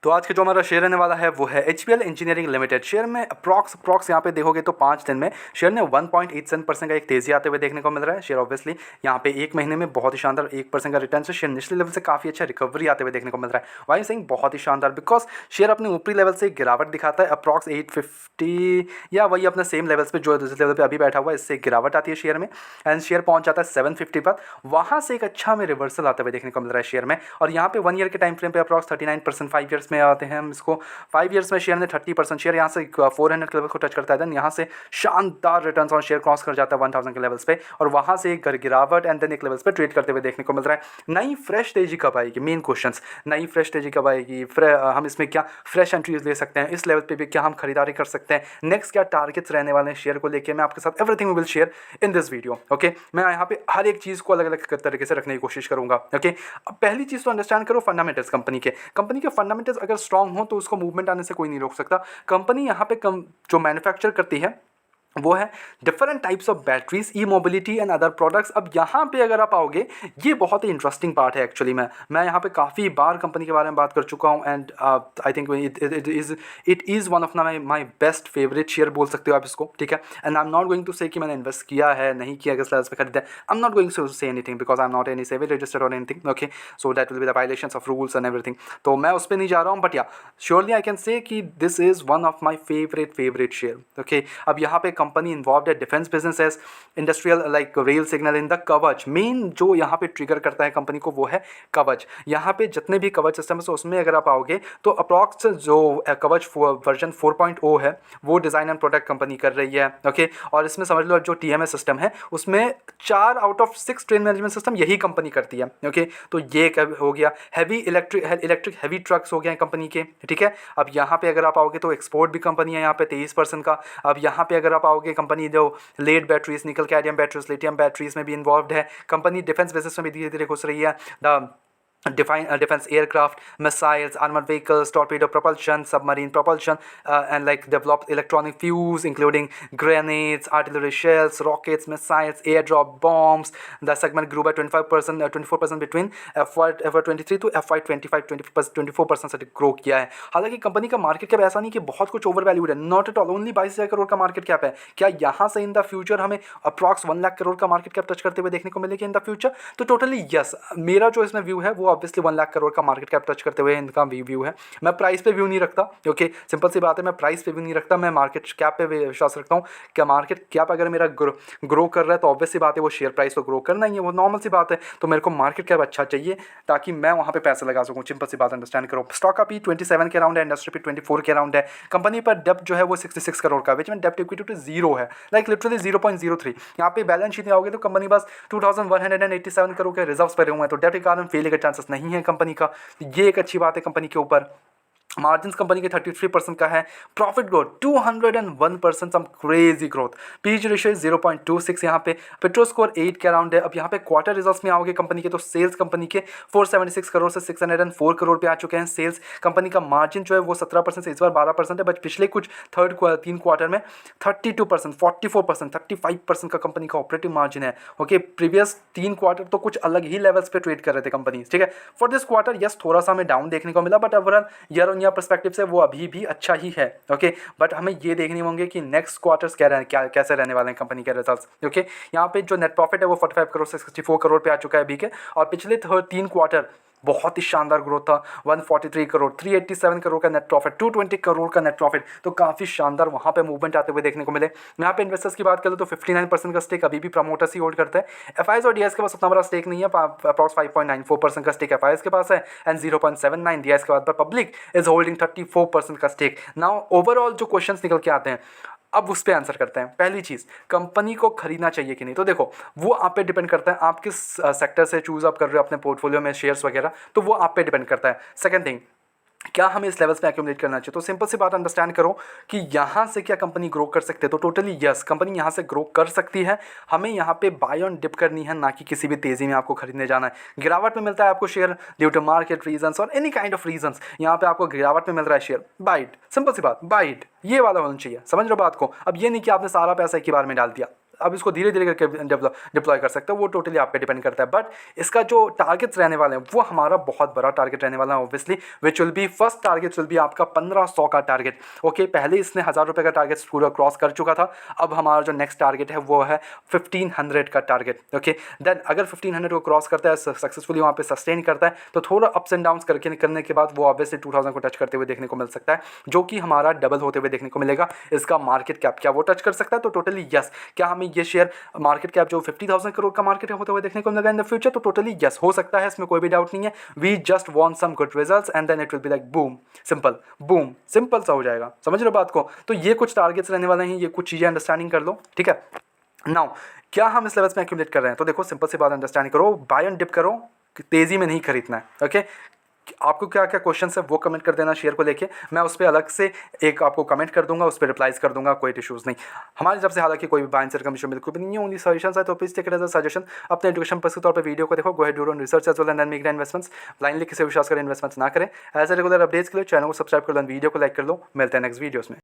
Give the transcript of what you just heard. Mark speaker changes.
Speaker 1: तो आज के जो हमारा शेयर रहने वाला है वो है HPL इंजीनियरिंग लिमिटेड। शेयर में अप्रॉक्स यहाँ पे देखोगे तो 5 दिन में शेयर ने 1.87% का एक तेजी आते हुए देखने को मिल रहा है। शेयर ऑब्वियसली यहाँ पे एक महीने में बहुत ही शानदार 1% का रिटर्न से शेयर निचले लेवल से काफ़ी अच्छा रिकवरी आते हुए देखने को मिल रहा है। वाई सिंह बहुत ही शानदार, बिकॉज शेयर अपने ऊपरी लेवल से गिरावट दिखाता है अप्रॉक्स 850 या वही अपने सेम लेवल्स पे जो जिस लेवल पे अभी बैठा हुआ है, इससे गिरावट आती है शेयर में एंड शेयर पहुंच जाता है 750 पर। वहाँ से एक अच्छा हमें रिवर्सल आते हुए देखने को मिल रहा है शेयर में। और यहाँ पे 1 ईयर के टाइम फ्रेम पे अप्रॉक्स 39%, 5 ईयर्स में आते हैं हम इसको 5 ईयर्स में शेयर ने 30%, शेयर यहाँ से 400 के लेवल को टच करता है, देन यहाँ से शानदार रिटर्न्स और शेयर क्रॉस कर जाता है 1000 के लेवल्स पे और वहाँ से एक गिरावट एंड देन एक लेवल्स पे ट्रेड करते हुए देखने को मिल रहा है। नई फ्रेश तेजी कब आएगी, मेन क्वेश्चंस, नई फ्रेश तेजी कब आएगी, हम इसमें क्या फ्रेश एंट्रीज ले सकते हैं, इस लेवल पे भी क्या हम खरीदारी कर सकते हैं, नेक्स्ट क्या टारगेट्स रहने वाले हैं शेयर को लेकर, मैं आपके साथ everything will share in this video. Okay, मैं यहाँ पे हर एक चीज़ को अलग अलग तरीके से रखने की कोशिश करूँगा। ओके, अब पहली चीज़ तो अंडरस्टैंड करो फंडामेंटल्स कंपनी के फंडामेंटल्स अगर स्ट्रांग हो तो उसको मूवमेंट आने से कोई नहीं रोक सकता। कंपनी यहाँ पे जो मैन्युफैक्चर करती है वो है different types of batteries, E mobility and other products. अब यहाँ पे अगर आप आओगे, ये बहुत ही इंटरेस्टिंग पार्ट है एक्चुअली। मैं यहाँ पे काफ़ी बार कंपनी के बारे में बात कर चुका हूँ and I think it is one of my best favourite share बोल सकते हो आप इसको, ठीक है। And I am not going to say कि मैंने इन्वेस्ट किया है, नहीं किया, किस लेवल्स पे खरीदा है, I am not going to say anything because I am not any savvy registered और anything. Okay, so that will be the violations of rules and everything, तो मैं उस पर नहीं जा रहा हूँ। बट या श्योरली आई कैन से कि this is one of my favourite share. Okay, अब यहाँ पे कंपनी इन्वॉल्व है defence businesses, industrial like rail signal in the कवच। मेन जो यहाँ पे ट्रिगर करता है कंपनी को वो है कवच। यहाँ पे जितने भी कवच सिस्टम है उसमें अगर आप आओगे तो अप्रॉक्स जो कवच वर्जन 4.0 है वो डिज़ाइन एंड प्रोडक्ट कंपनी कर रही है। ओके, और इसमें समझ लो जो TMS सिस्टम है उसमें 4 out of 6 train management system यही कंपनी करती है। ओके, तो ये हो गया। हैवी इलेक्ट्रिक हैवी ट्रक्स हो गए कंपनी के, ठीक है। अब यहाँ पे अगर आप आओगे तो एक्सपोर्ट भी कंपनी है यहाँ पे 23% का। अब यहाँ पे अगर आप आओगे कंपनी जो lead batteries, nickel cadmium batteries, lithium batteries में भी इन्वॉल्व है। कंपनी डिफेंस बिजनेस में भी धीरे धीरे घुस रही है। The defense aircraft, missiles, armored vehicles, torpedo propulsion, submarine propulsion, and like developed electronic fuels including grenades, artillery shells, rockets, missiles, airdrop bombs. The segment grew by 25%, 24% between FY23 to FY25, 24% से grow किया है। हालांकि company का market cap ऐसा नहीं कि बहुत कुछ ओवर वैल्यूड है, not at all, only 22,000 crore का मार्केट कैप है। क्या यहाँ से इन द फ्यूचर हमें अप्रॉक्स 1 लाख करोड़ का मार्केट कैप टच करते हुए देखने को मिलेगी इन द फ्यूचर? तो टोटली यस, मेरा जो इसमें व्यू है वो ऑब्वियसली 1 लाख करोड़ का मार्केट कैप टच करते हुए इनका व्यू है। मैं प्राइस पे व्यू नहीं रखता, ओके, सिंपल सी बात है, मैं प्राइस पे व्यू नहीं रखता, मैं मार्केट कैप पे विश्वास रखता हूँ। क्या मार्केट कैप अगर मेरा ग्रो कर रहा है तो ऑब्वियस सी बात है वो शेयर प्राइस तो ग्रो करना ही है, वो नॉर्मल सी बात है। तो मेरे को मार्केट कैप अच्छा चाहिए ताकि मैं वहाँ पे पैसे लगा सकूँ, सिंपल सी बात अंडरस्टैंड करो। स्टॉक का P27 के अराउंड है, इंडस्ट्री P24 के अराउंड है। कंपनी पर डेप्ट जो है वो 66 करोड़ का, विच में डेप्ट इक्विटी टू 0 है, लाइक लिटरली 0.03। यहाँ पे बैलेंस शीट में आओगे तो कंपनी बस 2187 करोड़ के रिजर्व्स पर हुए हैं, तो डेप्ट के कारण फेल के चांसेस नहीं है कंपनी का। ये एक अच्छी बात है कंपनी के ऊपर। मार्जिन कंपनी के 33% का है। Profit growth 201%, some crazy growth. PEG ratio 0.26 यहाँ पे। पेट्रोल स्कोर 8 के अराउंड है। अब यहाँ पे क्वार्टर रिजल्ट्स में आओगे कंपनी के तो सेल्स कंपनी के 476 करोड़ से 604 करोड़ पे आ चुके हैं सेल्स। कंपनी का मार्जिन जो है वो 17% से इस बार 12% है, बट पिछले कुछ 3 क्वार्टर में 32%, 44%, 35% का कंपनी का ऑपरेटिव मार्जिन है। ओके, प्रीवियस 3 क्वार्टर तो कुछ अलग ही लेवल्स पे ट्रेड कर रहे थे कंपनी, ठीक है। फॉर दिस क्वार्टर यस थोड़ा सा हमें डाउन देखने को मिला, but overall year on perspective से वो अभी भी अच्छा ही है। ओके, बट हमें ये देखने होंगे कि नेक्स्ट क्वार्टर्स कैसे रहने वाले हैं कंपनी के रिजल्ट्स। ओके, यहाँ पे जो नेट प्रॉफिट है वो 45 करोड़ से 64 करोड़ पे आ चुका है अभी के, और पिछले 3 क्वार्टर बहुत ही शानदार ग्रोथ था। 143 करोड़, 387 करोड़ का नेट प्रॉफिट, 220 करोड़ का नेट प्रॉफिट, तो काफ़ी शानदार वहाँ पे मूवमेंट आते हुए देखने को मिले। यहाँ पे इन्वेस्टर्स की बात करें तो 59% का स्टेक अभी भी प्रमोटर्स ही होल्ड करते हैं। FIs और DIs के पास उतना बड़ा स्टेक नहीं है, अप्रॉक्स 5.94% का स्टेक FIs के पास है एंड 0.79 DIs के बाद पब्लिक इज होल्डिंग 34% का स्टेक। नाउ ओवरऑल जो क्वेश्चंस निकल के आते हैं अब उस पर आंसर करते हैं। पहली चीज़, कंपनी को खरीदना चाहिए कि नहीं, तो देखो वो आप पे डिपेंड करता है, आप किस सेक्टर से चूज़ अप कर रहे हो अपने पोर्टफोलियो में शेयर्स वगैरह, तो वो आप पे डिपेंड करता है। सेकंड थिंग, क्या हमें इस लेवल्स पे एक्यूमुलेट करना चाहिए, तो सिंपल सी बात अंडरस्टैंड करो कि यहाँ से क्या कंपनी ग्रो कर सकते हैं, तो टोटली यस कंपनी यहाँ से ग्रो कर सकती है। हमें यहाँ पे बाय ऑन डिप करनी है, ना कि किसी भी तेज़ी में आपको खरीदने जाना है। गिरावट में मिलता है आपको share due to market reasons और एनी काइंड ऑफ रीजंस, यहाँ पे आपको गिरावट में मिल रहा है शेयर, बाइट, सिंपल सी बात बाइट, ये वाला होना चाहिए। समझ लो बात को। अब ये नहीं कि आपने सारा पैसा एक ही बार में डाल दिया, अब इसको धीरे धीरे करके डिप्लॉय कर सकते हो, वो टोटली आप पे डिपेंड करता है। बट इसका जो टारगेट्स रहने वाले हैं वो हमारा बहुत बड़ा टारगेट रहने वाला है obviously, which will be first target will be आपका 1500 का टारगेट। ओके, पहले इसने 1000 रुपये का टारगेट पूरा क्रॉस कर चुका था। अब हमारा जो नेक्स्ट टारगेट है वो है 1500 का टारगेट। ओके, देन अगर 1500 को क्रॉस करता है, सक्सेसफुली वहाँ पे सस्टेन करता है, तो थोड़ा अप्स एंड डाउन्स करने के बाद वो ऑब्वियसली 2000 को टच करते हुए देखने को मिल सकता है, जो कि हमारा डबल होते हुए देखने को मिलेगा। इसका मार्केट कैप क्या वो टच कर सकता है? तो टोटली यस। क्या हमें ये शेयर मार्केट कैप जो 50,000 करोड़ का मार्केट होते हुए देखने को मिलेगा इन द फ्यूचर? तो टोटली यस हो सकता है, इसमें कोई भी डाउट नहीं है। We just want some good results and then it will be like boom, simple, boom, simple सा हो जाएगा। समझ रहे हो बात को? तो ये कुछ टारगेट्स रहने वाले हैं, ये कुछ चीज़ें अंडरस्टैंडिंग कर लो, ठीक है। नाउ क्या हम इस लेवल्स में एक्यूमुलेट कर रहे हैं? तो देखो सिंपल सी बात अंडरस्टैंड करो, बाय एंड डिप करो, तेजी में नहीं खरीदना है। ओके, आपको क्या क्या क्वेश्चन है वो कमेंट कर देना शेयर को लेके, मैं उस पर अलग से एक आपको कमेंट कर दूंगा, उस पर रिप्लाइज कर दूंगा, कोई इशूज़ नहीं हमारी तरफ से। हालांकि कोई भी बाय एंड सेल कमीशन बिल्कुल भी नहीं है, ओनली सजेशन है, तो please take it as a suggestion. अपने एजुकेशन पर्पस के तौर पर वीडियो को देखो, go ahead do your research as well and then make the investments. Blindly किसी विश्वास करें इन्वेस्टमेंट्स ना करें। ऐसे रेगुलर अपडेट्स के लिए चैनल को सब्सक्राइब कर लो, वीडियो को लाइक कर लो। मिलते हैं नेक्स्ट वीडियोस में।